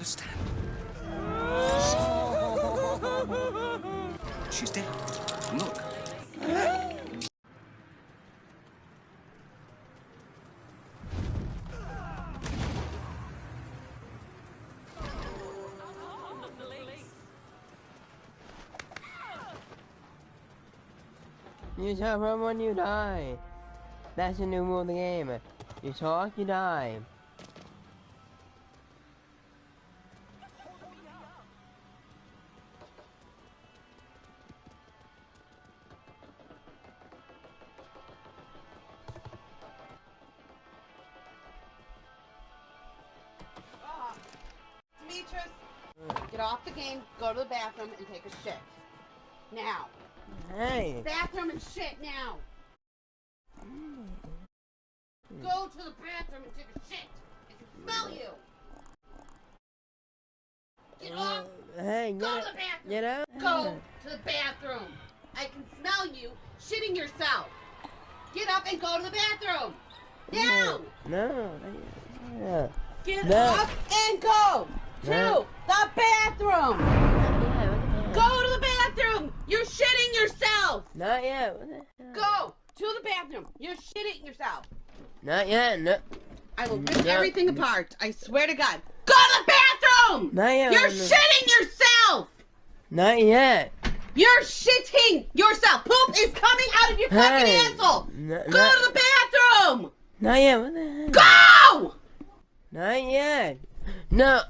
understand. She's dead. Look. You shall run when you die. That's the new rule of the game. You talk, you die. Demetrius, get off the game, go to the bathroom, and take a shit. Now. Hey. Bathroom and shit now. Go to the bathroom and take a shit. I can smell you. Get off. Hey, go to the bathroom. Get up. Go to the bathroom. I can smell you shitting yourself. Get up and go to the bathroom. Now. No. Get up and go to the bathroom. Go to the bathroom. You're shitting yourself. Not yet. Go to the bathroom. You're shitting yourself. Not yet. No. I will rip everything apart. I swear to God. Go to the bathroom. Not yet. You're shitting yourself. Not yet. You're shitting yourself. Poop is coming out of your fucking asshole. Go to the bathroom. Not yet. What the heck? Go. Not yet. No.